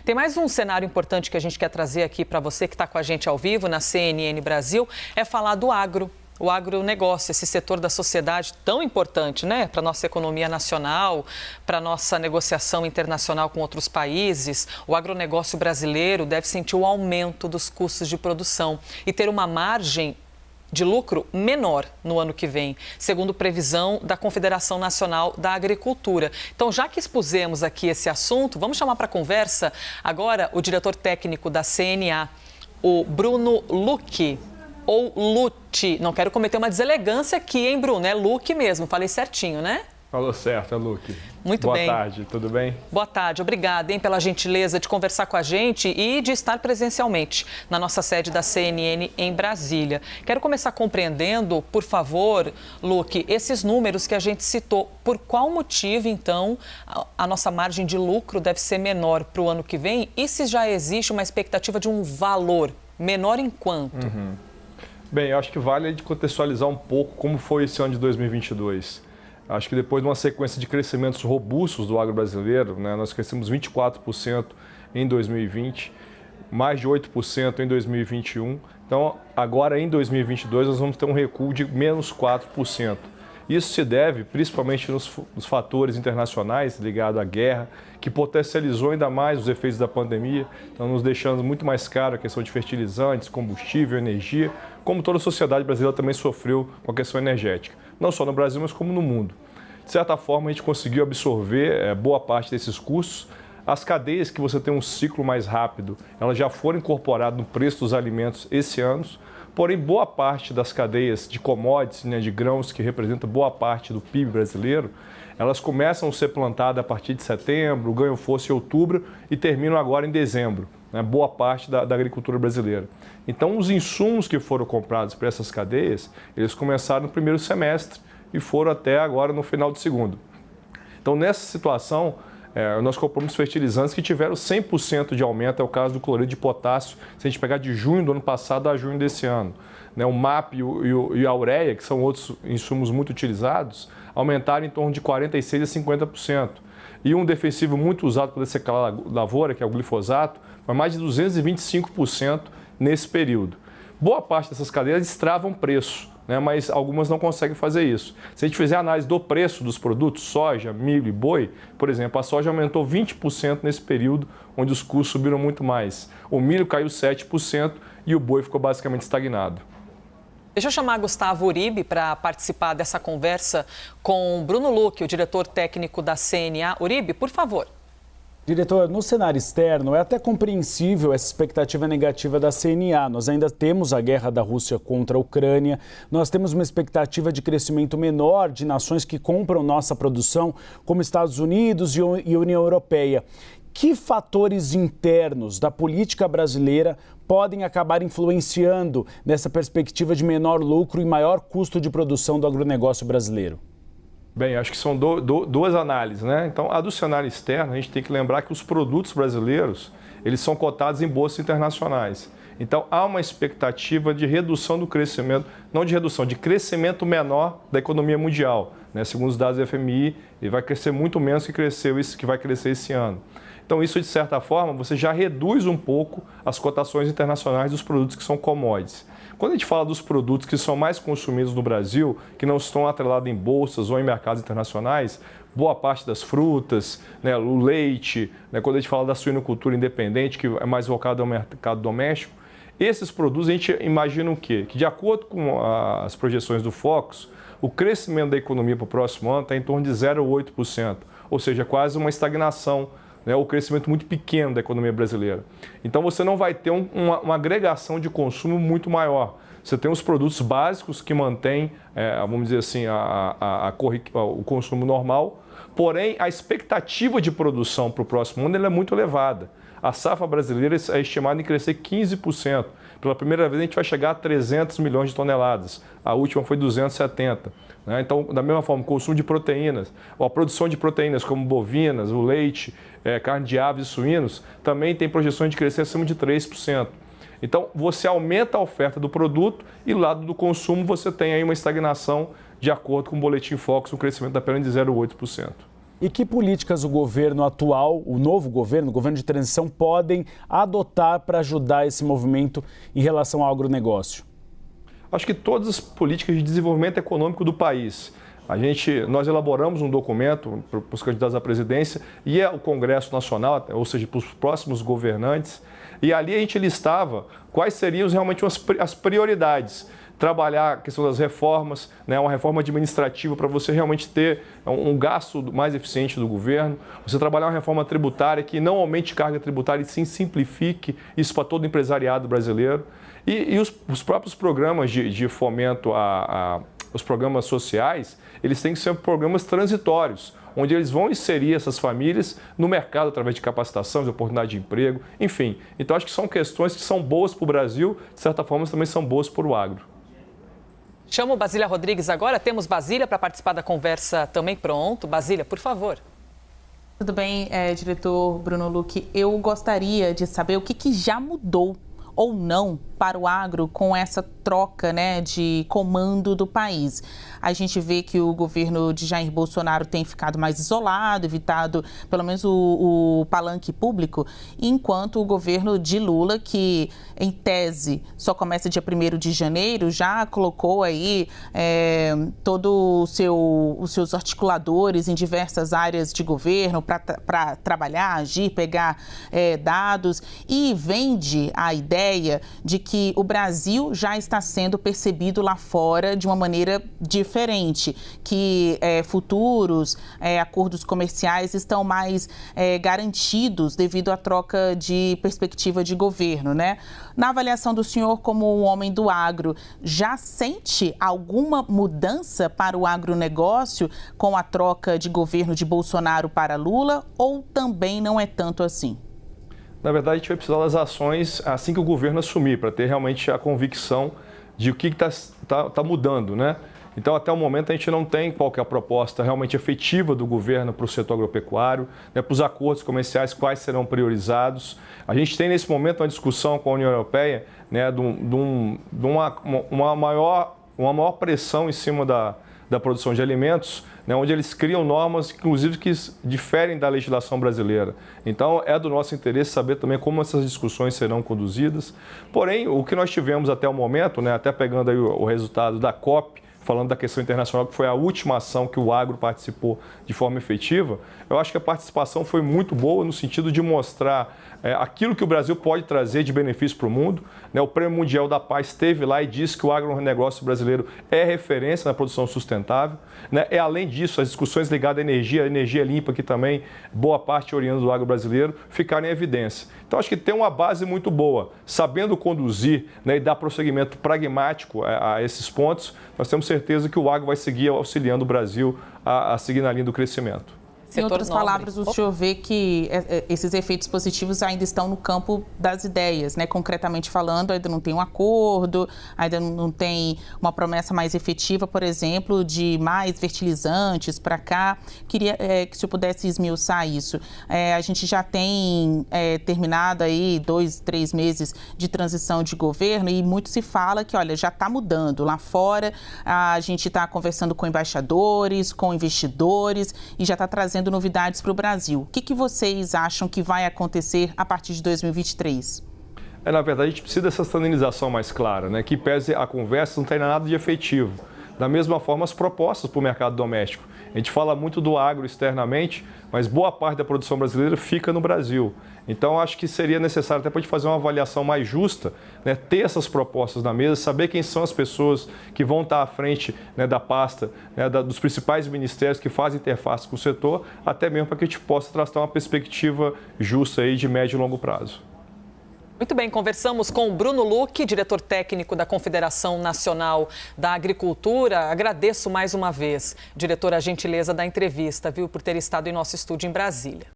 Tem mais um cenário importante que a gente quer trazer aqui para você que está com a gente ao vivo na CNN Brasil, é falar do agro. O agronegócio, esse setor da sociedade tão importante, né, para a nossa economia nacional, para a nossa negociação internacional com outros países. O agronegócio brasileiro deve sentir o aumento dos custos de produção e ter uma margem de lucro menor no ano que vem, segundo previsão da Confederação Nacional da Agricultura. Então, já que expusemos aqui esse assunto, vamos chamar para conversa agora o diretor técnico da CNA, o Bruno Lucchi. Ou Lucchi, não quero cometer uma deselegância aqui, hein, Bruno? É Lucchi mesmo, falei certinho, né? Falou certo, é Lucchi. Muito bem. Boa tarde, tudo bem? Boa tarde, obrigada, hein, pela gentileza de conversar com a gente e de estar presencialmente na nossa sede da CNN em Brasília. Quero começar compreendendo, por favor, Lucchi, esses números que a gente citou. Por qual motivo, então, a nossa margem de lucro deve ser menor para o ano que vem? E se já existe uma expectativa de um valor menor em quanto? Bem, eu acho que vale de contextualizar um pouco como foi esse ano de 2022. Acho que depois de uma sequência de crescimentos robustos do agro brasileiro, né, nós crescemos 24% em 2020, mais de 8% em 2021. Então, agora em 2022, nós vamos ter um recuo de menos 4%. Isso se deve principalmente nos fatores internacionais ligados à guerra, que potencializou ainda mais os efeitos da pandemia, então nos deixando muito mais caro a questão de fertilizantes, combustível, energia, como toda a sociedade brasileira também sofreu com a questão energética, não só no Brasil, mas como no mundo. De certa forma, a gente conseguiu absorver boa parte desses custos. As cadeias que você tem um ciclo mais rápido, elas já foram incorporadas no preço dos alimentos esse ano. Porém, boa parte das cadeias de commodities, né, de grãos, que representam boa parte do PIB brasileiro, elas começam a ser plantadas a partir de setembro, ganham força em outubro e terminam agora em dezembro, né, boa parte da agricultura brasileira. Então, os insumos que foram comprados para essas cadeias, eles começaram no primeiro semestre e foram até agora no final do segundo. Então, nessa situação, nós compramos fertilizantes que tiveram 100% de aumento, é o caso do cloreto de potássio, se a gente pegar de junho do ano passado a junho desse ano. O MAP e a ureia, que são outros insumos muito utilizados, aumentaram em torno de 46% a 50%. E um defensivo muito usado para dessecar a lavoura, que é o glifosato, foi mais de 225% nesse período. Boa parte dessas cadeias destravam preço, né, mas algumas não conseguem fazer isso. Se a gente fizer a análise do preço dos produtos, soja, milho e boi, por exemplo, a soja aumentou 20% nesse período, onde os custos subiram muito mais. O milho caiu 7% e o boi ficou basicamente estagnado. Deixa eu chamar Gustavo Uribe para participar dessa conversa com Bruno Lucchi, o diretor técnico da CNA. Uribe, por favor. Diretor, no cenário externo, é até compreensível essa expectativa negativa da CNA. Nós ainda temos a guerra da Rússia contra a Ucrânia, nós temos uma expectativa de crescimento menor de nações que compram nossa produção, como Estados Unidos e União Europeia. Que fatores internos da política brasileira podem acabar influenciando nessa perspectiva de menor lucro e maior custo de produção do agronegócio brasileiro? Bem, acho que são duas análises, né? Então, a do cenário externo, a gente tem que lembrar que os produtos brasileiros, eles são cotados em bolsas internacionais. Então, há uma expectativa de redução do crescimento, não de redução, de crescimento menor da economia mundial, né? Segundo os dados do FMI, ele vai crescer muito menos que vai crescer esse ano. Então, isso, de certa forma, você já reduz um pouco as cotações internacionais dos produtos que são commodities. Quando a gente fala dos produtos que são mais consumidos no Brasil, que não estão atrelados em bolsas ou em mercados internacionais, boa parte das frutas, né, o leite, né, quando a gente fala da suinocultura independente, que é mais voltada ao mercado doméstico, esses produtos a gente imagina o quê? Que de acordo com as projeções do Focus, o crescimento da economia para o próximo ano está em torno de 0,8%, ou seja, quase uma estagnação, né, o crescimento muito pequeno da economia brasileira. Então você não vai ter uma agregação de consumo muito maior. Você tem os produtos básicos que mantêm, vamos dizer assim, o consumo normal, porém a expectativa de produção para o próximo ano é muito elevada. A safra brasileira é estimada em crescer 15%. Pela primeira vez a gente vai chegar a 300 milhões de toneladas. A última foi 270. Né? Então, da mesma forma, o consumo de proteínas, ou a produção de proteínas como bovinas, o leite, carne de aves e suínos, também tem projeções de crescer acima de 3%. Então, você aumenta a oferta do produto e, do lado do consumo, você tem aí uma estagnação, de acordo com o Boletim Focus, um crescimento apenas de 0,8%. e que políticas o governo atual, o novo governo, o governo de transição, podem adotar para ajudar esse movimento em relação ao agronegócio? Acho que todas as políticas de desenvolvimento econômico do país. Nós elaboramos um documento para os candidatos à presidência e o Congresso Nacional, ou seja, para os próximos governantes, e ali a gente listava quais seriam realmente as prioridades. Trabalhar a questão das reformas, né, uma reforma administrativa para você realmente ter um gasto mais eficiente do governo, você trabalhar uma reforma tributária que não aumente carga tributária e sim simplifique isso para todo o empresariado brasileiro. E os próprios programas de fomento os programas sociais, eles têm que ser programas transitórios, onde eles vão inserir essas famílias no mercado através de capacitação, de oportunidade de emprego, enfim. Então, acho que são questões que são boas para o Brasil, de certa forma, também são boas para o agro. Chamo Basília Rodrigues agora. Temos Basília para participar da conversa também. Pronto. Basília, por favor. Tudo bem, diretor Bruno Lucchi. Eu gostaria de saber o que já mudou ou não para o agro com essa troca, né, de comando do país. A gente vê que o governo de Jair Bolsonaro tem ficado mais isolado, evitado pelo menos o palanque público, enquanto o governo de Lula, que em tese só começa dia 1º de janeiro, já colocou aí todos os seus articuladores em diversas áreas de governo para trabalhar, agir, pegar dados e vende a ideia de que o Brasil já está sendo percebido lá fora de uma maneira diferente, que futuros acordos comerciais estão mais garantidos devido à troca de perspectiva de governo, né? Na avaliação do senhor como um homem do agro, já sente alguma mudança para o agronegócio com a troca de governo de Bolsonaro para Lula ou também não é tanto assim? Na verdade, a gente vai precisar das ações assim que o governo assumir, para ter realmente a convicção de o que está mudando, né? Então, até o momento, a gente não tem qualquer proposta realmente efetiva do governo para o setor agropecuário, né, para os acordos comerciais, quais serão priorizados. A gente tem, nesse momento, uma discussão com a União Europeia, né, de uma maior pressão em cima da produção de alimentos, né, onde eles criam normas, inclusive, que diferem da legislação brasileira. Então, é do nosso interesse saber também como essas discussões serão conduzidas. Porém, o que nós tivemos até o momento, né, até pegando aí o resultado da COP, falando da questão internacional, que foi a última ação que o agro participou de forma efetiva, eu acho que a participação foi muito boa no sentido de mostrar aquilo que o Brasil pode trazer de benefício para o mundo. Né? O Prêmio Mundial da Paz esteve lá e disse que o agronegócio brasileiro é referência na produção sustentável. Né? E, além disso, as discussões ligadas à energia limpa, que também boa parte oriunda do agro brasileiro, ficaram em evidência. Então, acho que tem uma base muito boa. Sabendo conduzir, né, e dar prosseguimento pragmático a esses pontos, nós temos certeza que o agro vai seguir auxiliando o Brasil a seguir na linha do crescimento. Em outras palavras, o senhor vê que esses efeitos positivos ainda estão no campo das ideias, né? Concretamente falando, ainda não tem um acordo, ainda não tem uma promessa mais efetiva, por exemplo, de mais fertilizantes para cá. Queria que o senhor pudesse esmiuçar isso. A gente já tem terminado aí 2, 3 meses de transição de governo e muito se fala que, olha, já está mudando. Lá fora, a gente está conversando com embaixadores, com investidores e já está trazendo novidades para o Brasil. O que vocês acham que vai acontecer a partir de 2023? Na verdade, a gente precisa dessa standardização mais clara, né? Que pese a conversa, não tem nada de efetivo. Da mesma forma, as propostas para o mercado doméstico. A gente fala muito do agro externamente, mas boa parte da produção brasileira fica no Brasil. Então, acho que seria necessário, até para a gente fazer uma avaliação mais justa, né, ter essas propostas na mesa, saber quem são as pessoas que vão estar à frente, né, da pasta, né, dos principais ministérios que fazem interface com o setor, até mesmo para que a gente possa traçar uma perspectiva justa aí de médio e longo prazo. Muito bem, conversamos com o Bruno Lucchi, diretor técnico da Confederação Nacional da Agricultura. Agradeço mais uma vez, diretor, a gentileza da entrevista, viu, por ter estado em nosso estúdio em Brasília.